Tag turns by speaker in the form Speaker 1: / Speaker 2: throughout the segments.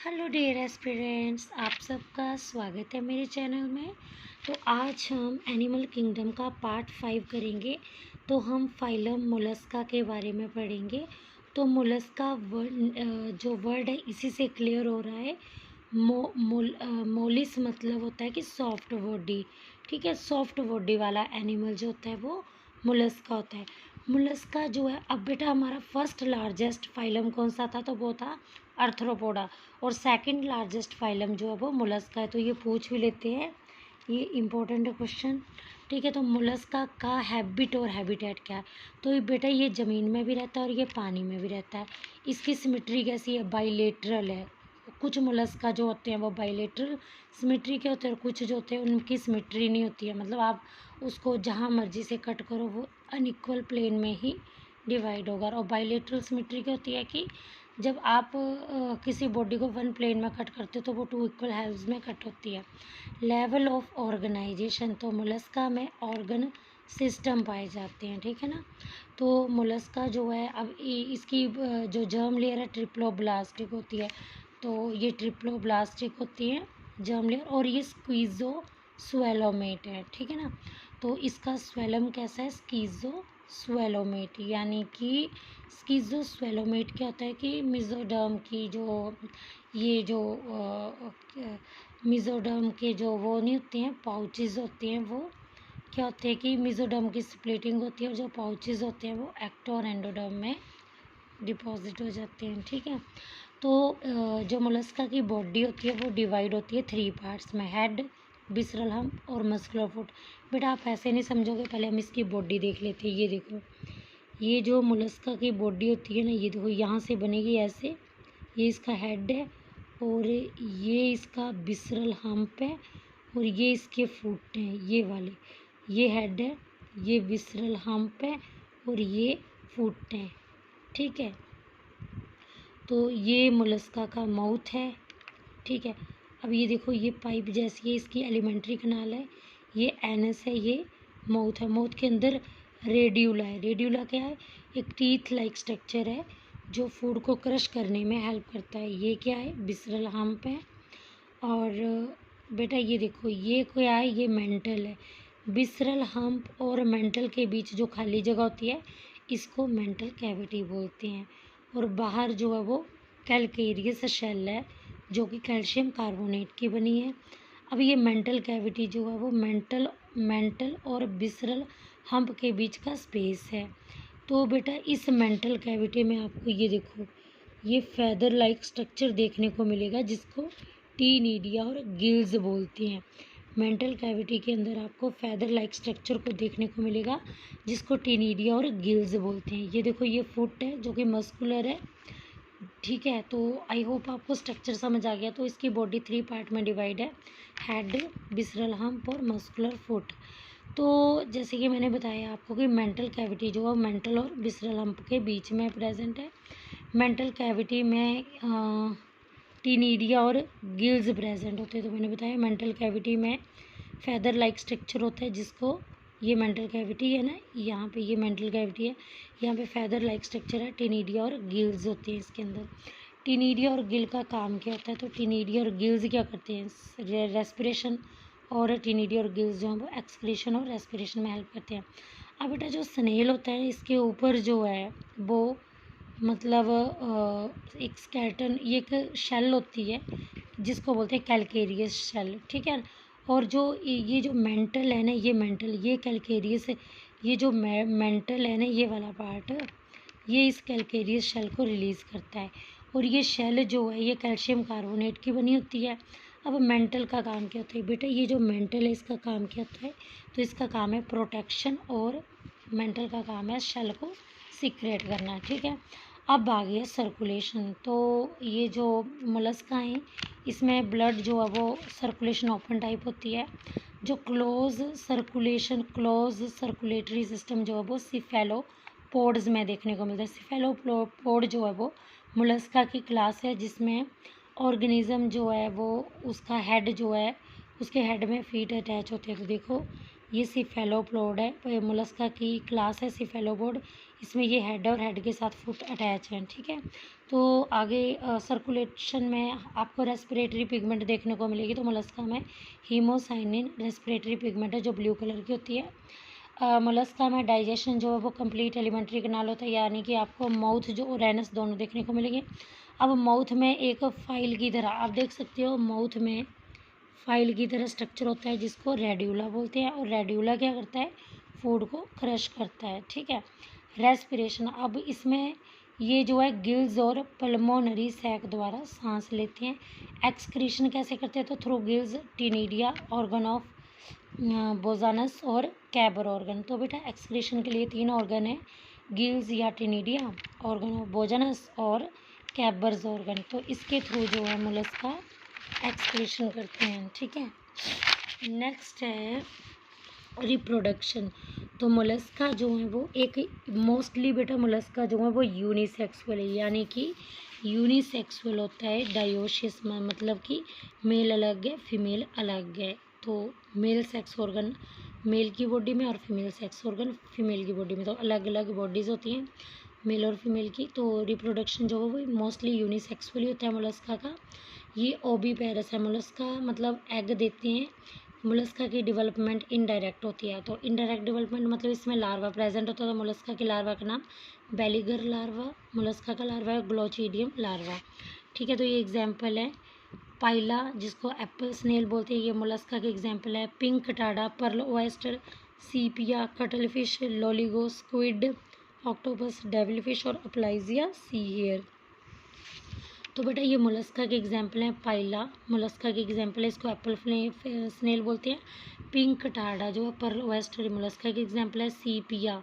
Speaker 1: Hello dear aspirants, आप सबका स्वागत है मेरे चैनल में। तो आज हम एनिमल किंगडम का पार्ट 5 करेंगे। तो हम फाइलम मोलस्का के बारे में पढ़ेंगे। तो मोलस्का जो वर्ड है इसी से क्लियर हो रहा है। मोलिस मतलब होता है कि सॉफ्ट बॉडी। ठीक है, सॉफ्ट बॉडी वाला एनिमल जो होता है वो मोलस्का होता है। मोलस्का जो है, अब बेटा हमारा फर्स्ट लार्जेस्ट फाइलम कौन सा था? तो वो था आर्थ्रोपोडा। और सेकंड लार्जेस्ट फाइलम जो है वो मोलस्का है। तो ये पूछ भी लेते हैं, ये इम्पोर्टेंट क्वेश्चन। ठीक है, तो मोलस्का का हैबिट और हैबिटेट क्या है? तो ये बेटा ये ज़मीन में भी रहता है और ये पानी में भी रहता है। इसकी सिमेट्री कैसी है? बाइलेटरल है। कुछ मोलस्का जो होते हैं वो बाइलेटरल सिमेट्री के होते हैं और कुछ जो होते हैं उनकी सिमेट्री नहीं होती है। मतलब आप उसको जहाँ मर्जी से कट करो वो अनइक्वल प्लेन में ही डिवाइड होगा। और बाइलेटरल सिमेट्री क्या होती है कि जब आप किसी बॉडी को वन प्लेन में कट करते हो तो वो टू इक्वल हाफ्स में कट होती है। लेवल ऑफ ऑर्गेनाइजेशन, तो मोलस्का में ऑर्गन सिस्टम पाए जाते हैं। ठीक है ना। तो मोलस्का जो है, अब इसकी जो जर्म लेयर है ट्रिप्लोब्लास्टिक होती है। तो ये ट्रिप्लोब्लास्टिक होती है जर्म लेयर, और ये स्क्वीज़ो स्वेलोमेट है। ठीक है ना। तो इसका स्वेलम कैसा है? स्कीज़ो स्वेलोमेट, यानी कि स्कीज़ो स्वेलोमेट क्या होता है कि मिजोडर्म की जो ये जो मिजोडर्म के जो वो नहीं होते हैं पाउचेज होते हैं, वो क्या होते हैं कि मिजोडर्म की स्प्लिटिंग होती है और जो पाउचेज होते हैं वो एक्टो और एंडोडर्म में डिपॉजिट हो जाते हैं। ठीक है। तो जो मोलस्का की बॉडी होती है वो डिवाइड होती है 3 पार्ट्स में, हेड, विसरल हम्प और मस्कुलर फुट। बेटा आप ऐसे नहीं समझोगे, पहले हम इसकी बॉडी देख लेते हैं। ये देखो, ये जो मोलस्का की बॉडी होती है ना, ये देखो यहाँ से बनेगी ऐसे। ये इसका हेड है और ये इसका विसरल हम्प है और ये इसके फुट हैं, ये वाले। ये हेड है, ये विसरल हम्प है और ये फुट हैं। ठीक है। तो ये मोलस्का का माउथ है। ठीक है। अब ये देखो, ये पाइप जैसी है, इसकी एलिमेंट्री कनाल है। ये एनस है, ये माउथ है। माउथ के अंदर रेडियोला है। रेडियोला क्या है? एक टीथ लाइक स्ट्रक्चर है जो फूड को क्रश करने में हेल्प करता है। ये क्या है? विसरल हम्प है। और बेटा ये देखो, ये क्या है? ये मेंटल है। विसरल हम्प और मेंटल के बीच जो खाली जगह होती है इसको मेंटल कैविटी बोलते हैं। और बाहर जो है वो कैल्केरियस शेल है जो कि कैल्शियम कार्बोनेट की बनी है। अब ये मेंटल कैविटी जो है वो मेंटल और विसरल हम्प के बीच का स्पेस है। तो बेटा इस मेंटल कैविटी में आपको ये देखो, ये फेदर लाइक स्ट्रक्चर देखने को मिलेगा जिसको टीनिडिया और गिल्स बोलते हैं। मेंटल कैविटी के अंदर आपको फेदर लाइक स्ट्रक्चर को देखने को मिलेगा जिसको टीनिडिया और गिल्स बोलते हैं। ये देखो, ये फुट है जो कि मस्कुलर है। ठीक है। तो आई होप आपको स्ट्रक्चर समझ आ गया। तो इसकी बॉडी 3 पार्ट में डिवाइड है, हेड, विसरल हम्प और मस्कुलर फुट। तो जैसे कि मैंने बताया आपको कि मेंटल कैविटी जो है मेंटल और विसरल हम्प के बीच में प्रेजेंट है। मेंटल कैविटी में टीनिडिया और गिल्स प्रेजेंट होते हैं। तो मैंने बताया मेंटल कैविटी में फेदर लाइक स्ट्रक्चर होता है जिसको, ये मेंटल कैविटी है ना, यहाँ पे ये मेंटल कैविटी है, यहाँ पे फेदर लाइक स्ट्रक्चर है। टीनिडिया और गिल्स होते हैं इसके अंदर। टीनिडिया और गिल का काम क्या होता है? तो टीनिडिया और गिल्स क्या करते हैं? रेस्पिरेशन, और टीनिडिया और गिल्स जो हैं वो एक्सक्रीशन और रेस्पिरेशन में हेल्प करते हैं। अब बेटा जो स्नेल होता है इसके ऊपर जो है वो मतलब एक स्केलेटन, ये एक शेल होती है जिसको बोलते हैं कैल्केरियस शेल। ठीक है। और जो ये जो मेंटल है ना, ये मेंटल, ये कैल्केरियस है। ये जो मेंटल है ना, ये वाला पार्ट, ये इस कैल्केरियस शेल को रिलीज़ करता है। और ये शेल जो है ये कैल्शियम कार्बोनेट की बनी होती है। अब मेंटल का काम क्या होता है? बेटा ये जो मेंटल है इसका काम क्या होता है? तो इसका काम है प्रोटेक्शन, और मेंटल का काम है शेल को सीक्रेट करना। ठीक है। अब आ गया सर्कुलेशन। तो ये जो मोलस्का हैं इसमें ब्लड जो है वो सर्कुलेशन ओपन टाइप होती है। जो क्लोज सर्कुलेटरी सिस्टम जो है वो सिफेलोपोड्स में देखने को मिलता है। सिफेलोपोड जो है वो मोलस्का की क्लास है जिसमें ऑर्गेनिज्म जो है वो, उसका हेड जो है, उसके हेड में फीट अटैच होते हैं। तो देखो, ये सिफेलोपोड है, मोलस्का की क्लास है सिफेलोपोड। इसमें ये हेड और हेड के साथ फुट अटैच हैं, ठीक है। तो आगे सर्कुलेशन में आपको रेस्पिरेटरी पिगमेंट देखने को मिलेगी। तो मोलस्का में हीमोसाइनिन रेस्पिरेटरी पिगमेंट है जो ब्लू कलर की होती है। मोलस्का में डाइजेशन जो है वो कंप्लीट एलिमेंट्री कैनाल होता है, यानी कि आपको माउथ जो और एनस दोनों देखने को मिलेंगे। अब माउथ में एक फाइल की तरह आप देख सकते हो, माउथ में फाइल की तरह स्ट्रक्चर होता है जिसको रेड्यूला बोलते हैं, और रेड्यूला क्या करता है, फूड को क्रश करता है, ठीक है। रेस्पिरेशन, अब इसमें ये जो है गिल्स और पल्मोनरी सैक द्वारा सांस लेते हैं। एक्सक्रीशन कैसे करते हैं, तो through gills, टिनिडिया, organ of Bojanus और कैबर ऑर्गन। तो बेटा एक्सक्रीशन के लिए 3 ऑर्गन है, गिल्स या टिनिडिया, ऑर्गन ऑफ बोजानस और कैबर्स ऑर्गन। तो इसके थ्रू जो है मोलस्का एक्सक्रीशन करते हैं, ठीक है। नेक्स्ट है रिप्रोडक्शन। तो मोलस्का जो है वो एक मोस्टली बेटा मोलस्का जो है वो यूनिसेक्सुअल है, यानी कि यूनिसेक्सुअल होता है। डायोसिस में मतलब कि मेल अलग है, फीमेल अलग है। तो मेल सेक्स ऑर्गन मेल की बॉडी में और फीमेल सेक्स ऑर्गन फीमेल की बॉडी में, तो अलग अलग बॉडीज़ होती हैं मेल और फीमेल की। तो रिप्रोडक्शन जो है वो मोस्टली यूनिसेक्सुअली होता है मोलस्का का। ये ओबीपेरस है, मोलस्का मतलब एग देते हैं। मोलस्का की डेवलपमेंट इनडायरेक्ट होती है। तो इनडायरेक्ट डेवलपमेंट मतलब इसमें लार्वा प्रेजेंट होता है। तो मोलस्का के लार्वा का नाम बेलीगर लार्वा, मोलस्का का लार्वा है ग्लोचिडियम लार्वा, ठीक है। तो ये एग्जाम्पल है पाइला जिसको एप्पल स्नेल बोलते हैं, ये मोलस्का के एग्जाम्पल है। पिंक कटाडा, पर्ल ओएस्टर, सीपिया, कटलफिश, लोलिगो, स्क्विड, ऑक्टोपस, डेविलफिश और अपलाइजिया सी हेयर। तो बेटा ये मोलस्का के एग्जाम्पल हैं। पाइला मोलस्का के एग्जाम्पल है, इसको एप्पल स्नेल बोलते हैं। पिंक कटाडा जो है पर्ल ओएस्टर मोलस्का के एग्जाम्पल है। सीपिया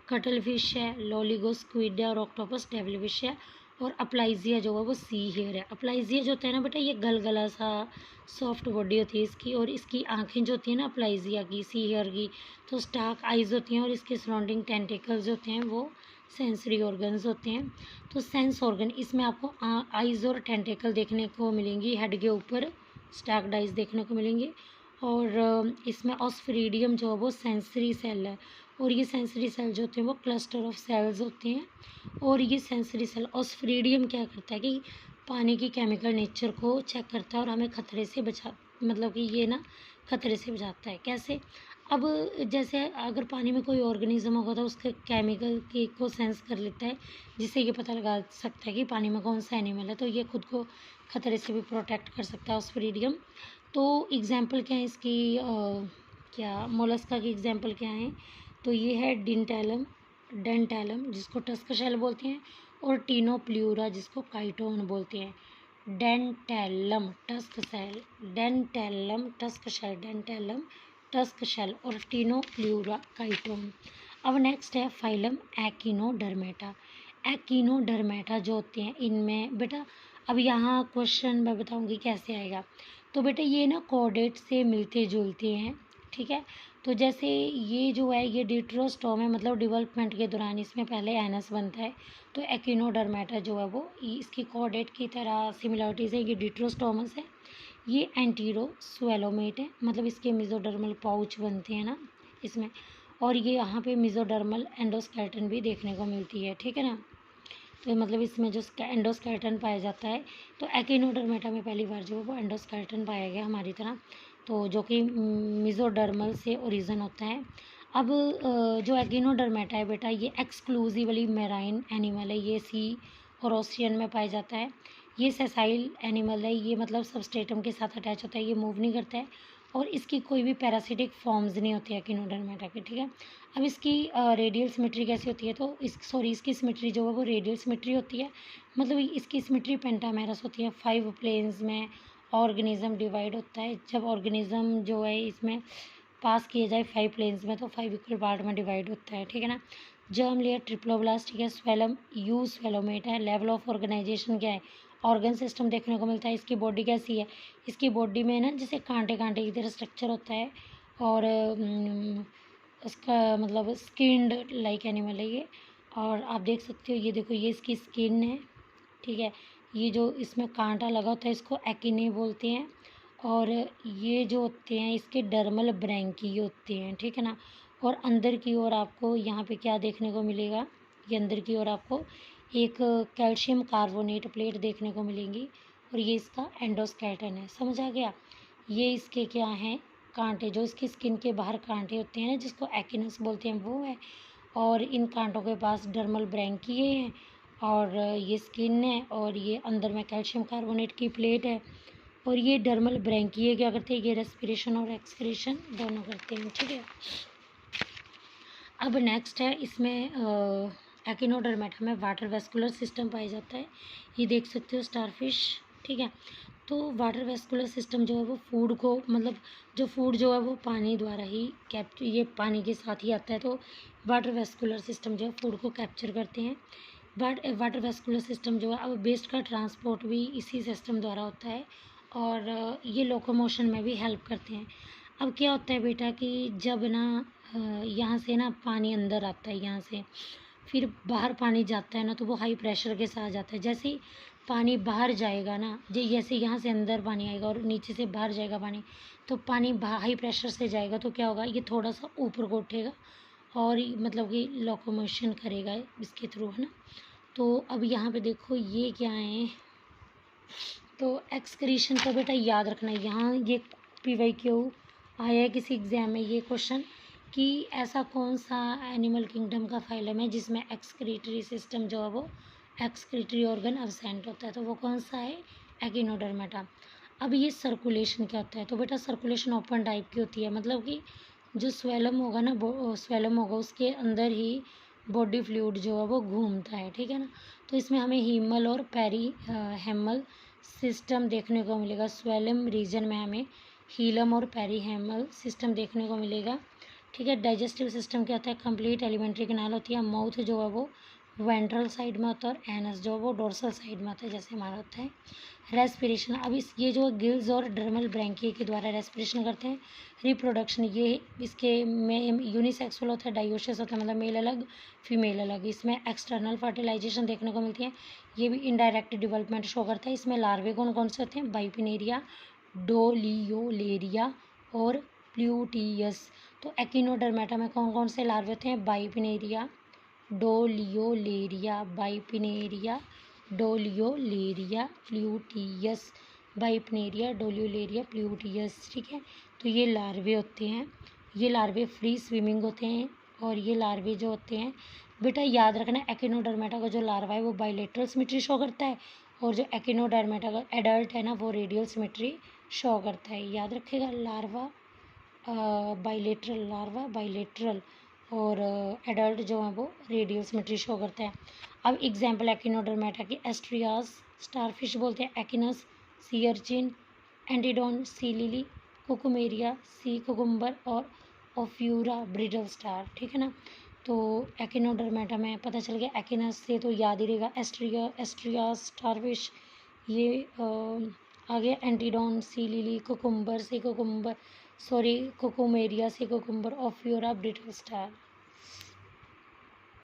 Speaker 1: कटलफिश है, लोलिगो स्क्विड है और ऑक्टोपस डेविलफिश है। और अपलाइजिया जो है वो सी हेयर है। अपलाइजिया जो होता है ना बेटा, ये गलगला सा सॉफ्ट बॉडी होती है इसकी, और इसकी आंखें जो होती हैं ना अपलाइजिया की, सी हेयर की, तो स्टार्क आइज़ होती हैं, और इसके सराउंडिंग टेंटिकल्स होते हैं वो सेंसरी ऑर्गन्स होते हैं। तो सेंस ऑर्गन इसमें आपको आइज़ और टेंटिकल देखने को मिलेंगी, हेड के ऊपर स्टार्क आइज़ देखने को मिलेंगे। और इसमें ऑस्फरीडियम जो है वो सेंसरी सेल है, और ये सेंसरी सेल जो होते हैं वो क्लस्टर ऑफ सेल्स होते हैं। और ये सेंसरी सेल ऑस्फरीडियम क्या करता है कि पानी की केमिकल नेचर को चेक करता है और हमें खतरे से बचा, मतलब कि ये ना खतरे से बचाता है। कैसे, अब जैसे अगर पानी में कोई ऑर्गेनिज्म होगा तो उसके केमिकल की को सेंस कर लेता है, जिससे ये पता लगा सकता है कि पानी में कौन सा एनिमल है, तो ये खुद को खतरे से भी प्रोटेक्ट कर सकता है ऑस्फरीडियम। तो एग्जाम्पल क्या है इसकी, क्या मोलस्का की एग्जाम्पल क्या है, तो ये है डेंटैलम जिसको टस्क शेल बोलते हैं, और टीनोप्ल्यूरा जिसको काइटोन बोलते हैं। Dentalium tusk shell, Dentalium tusk shell, Dentalium tusk shell और टीनोप्ल्यूरा काइटोन। अब नेक्स्ट है फाइलम एकिनोडर्मेटा। एकिनोडर्मेटा जो होते हैं इनमें बेटा, अब यहाँ क्वेश्चन मैं बताऊँगी कैसे आएगा। तो बेटा ये ना कॉर्डेट से मिलते जुलते हैं, ठीक है। तो जैसे ये जो है ये डिट्रोस्टोम है, मतलब डेवलपमेंट के दौरान इसमें पहले एनस बनता है। तो एकिनोडर्मेटा जो है वो इसकी कॉर्डेट की तरह सिमिलरिटीज़ है, ये डिट्रोस्टोमस है। ये एंटीरो स्वेलोमेट है, मतलब इसके मिजोडर्मल पाउच बनते हैं ना इसमें, और ये यहाँ पे मिजोडर्मल एंडोस्केलेटन भी देखने को मिलती है, ठीक है ना। तो मतलब इसमें जो एंडोस्केलेटन पाया जाता है, तो एकिनोडर्मेटा में पहली बार जो है वो एंडोस्केलेटन पाया गया हमारी तरह, तो जो कि मिजोडर्मल से ओरिजिन होता है। अब जो एकिनोडर्मेटा है बेटा, ये एक्सक्लूसिवली मेराइन एनिमल है, ये सी और ओशियन में पाया जाता है। ये सेसाइल एनिमल है, ये मतलब सबस्ट्रेटम के साथ अटैच होता है, ये मूव नहीं करता है, और इसकी कोई भी पैरासिटिक फॉर्म्स नहीं होती है एकिनोडर्मेटा के, ठीक है। अब इसकी रेडियल सिमेट्री कैसी होती है, तो इसकी सिमेट्री जो है वो रेडियल सिमेट्री होती है, मतलब इसकी सिमेट्री पेंटामेरस होती है। 5 प्लेन्स में ऑर्गेनिज्म डिवाइड होता है, जब ऑर्गेनिज्म जो है इसमें पास किए जाए 5 प्लेन्स में तो 5 इक्वल पार्ट में डिवाइड होता है, ठीक है ना। जर्म लेयर ट्रिप्लोब्लास्ट, ठीक है। स्वेलम यू स्वेलोमेट है। लेवल ऑफ ऑर्गेनाइजेशन क्या है, ऑर्गन सिस्टम देखने को मिलता है। इसकी बॉडी कैसी है, इसकी बॉडी में ना जैसे कांटे कांटे की तरह स्ट्रक्चर होता है, और उसका मतलब स्किन्ड लाइक एनिमल है ये। और आप देख सकते हो, ये देखो ये इसकी स्किन है, ठीक है। ये जो इसमें कांटा लगा होता है इसको एकिने बोलते हैं, और ये जो होते हैं इसके डर्मल ब्रैंकी होते हैं, ठीक है ना। और अंदर की ओर आपको यहाँ पे क्या देखने को मिलेगा, ये अंदर की ओर आपको एक कैल्शियम कार्बोनेट प्लेट देखने को मिलेंगी और ये इसका एंडोस्केलेटन है। समझ आ गया। ये इसके क्या हैं, कांटे, जो इसकी स्किन के बाहर कांटे होते हैं ना, जिसको एक्टिनस बोलते हैं, वो है। और इन कांटों के पास डर्मल ब्रैंकिए हैं और ये स्किन है और ये अंदर में कैल्शियम कार्बोनेट की प्लेट है। और ये डर्मल ब्रैंकिए क्या करते हैं, ये रेस्पिरेशन और एक्सक्रीशन दोनों करते हैं, ठीक है। अब नेक्स्ट है इसमें एकिनोडर्मेटा में वाटर वेस्कुलर सिस्टम पाया जाता है। ये देख सकते हो स्टारफिश, ठीक है। तो वाटर वेस्कुलर सिस्टम जो है वो फूड को, मतलब जो फूड जो है वो पानी द्वारा ही ये पानी के साथ ही आता है, तो वाटर वेस्कुलर सिस्टम जो है फूड को कैप्चर करते हैं। बट वाटर वेस्कुलर सिस्टम जो है, अब वेस्ट का ट्रांसपोर्ट भी इसी सिस्टम द्वारा होता है और ये लोकोमोशन में भी हेल्प करते हैं। अब क्या होता है बेटा कि जब ना यहाँ से ना पानी अंदर आता है, यहाँ से फिर बाहर पानी जाता है ना, तो वो हाई प्रेशर के साथ जाता है। जैसे ही पानी बाहर जाएगा ना, जैसे यहाँ से अंदर पानी आएगा और नीचे से बाहर जाएगा पानी, तो पानी हाई प्रेशर से जाएगा तो क्या होगा, ये थोड़ा सा ऊपर को उठेगा और मतलब कि लोकोमोशन करेगा इसके थ्रू, है ना। तो अब यहाँ पे देखो ये क्या है, तो एक्सक्रीशन का बेटा याद रखना, यहाँ ये PYQ आया है किसी एग्जाम में ये क्वेश्चन कि ऐसा कौन सा एनिमल किंगडम का फाइलम है जिसमें एक्सक्रीटरी सिस्टम जो है वो एक्सक्रीटरी ऑर्गन अब्सेंट होता है, तो वो कौन सा है, एकिनोडर्मेटा। अब ये सर्कुलेशन क्या होता है, तो बेटा सर्कुलेशन ओपन टाइप की होती है, मतलब कि जो स्वेलम होगा ना, स्वेलम होगा उसके अंदर ही बॉडी फ्लूइड जो है वो घूमता है, ठीक है ना। तो इसमें हमें हीमल और पेरी हेमल सिस्टम देखने को मिलेगा। स्वेलम रीजन में हमें हीलम और पेरीहेमल सिस्टम देखने को मिलेगा, ठीक है। डाइजेस्टिव सिस्टम क्या होता है, कंप्लीट एलिमेंट्री कैनाल होती है। माउथ जो है वो वेंट्रल साइड में होता है और एनस जो है वो डोर्सल साइड में होता है, जैसे हमारा होता है। रेस्पिरेशन, अब ये जो गिल्स और डर्मल ब्रैंकी के द्वारा रेस्पिरेशन करते हैं। रिप्रोडक्शन, ये इसके में यूनिसेक्सुअल होता है, डाइओशस होता है, मतलब मेल अलग फीमेल अलग। इसमें एक्सटर्नल फर्टिलाइजेशन देखने को मिलती है, ये भी इनडायरेक्ट डेवलपमेंट शो करता है। इसमें लार्वे कौन कौन से होते हैं, बाइपिनेरिया, डोलियोलेरिया और प्लूटियस। तो एकिनोडर्मेटा में कौन कौन से लार्वे होते हैं, बाइपिनेरिया, डोलियोलेरिया, बाइपिनेरिया, डोलियोलेरिया, प्लूटियस, बाइपिनेरिया, डोलियोलेरिया, प्लूटियस, ठीक है। तो ये लार्वे होते हैं, ये लार्वे फ्री स्विमिंग होते हैं और ये लार्वे जो होते हैं बेटा याद रखना, एकिनोडर्मेटा का जो लार्वा है वो बाइलेटरल सिमेट्री शो करता है और जो एकिनोडर्मेटा का एडल्ट है ना वो रेडियल सिमेट्री शो करता है। याद रखेगा, लार्वा बाइलेटरल, लार्वा बाइलेटरल और एडल्ट जो है वो रेडियल सिमेट्री शो करता है। अब एग्जाम्पल एकिनोडर्मेटा की, एस्ट्रियास स्टारफिश बोलते हैं, Echinus sea urchin, Antedon sea lily, Cucumaria sea cucumber और ओफ्यूरा ब्रिडल स्टार, ठीक है ना। तो एकिनोडर्मेटा में पता चल गया, एकिनस से तो याद ही रहेगा एस्ट्रियास स्टारफिश, ये आ गया एंटीडोन सी लिली, कुकुम्बर से कुकुम्बर, सॉरी कुकुमेरिया से कुकुम्बर, ओफ्यूरा ब्रिटल स्टार।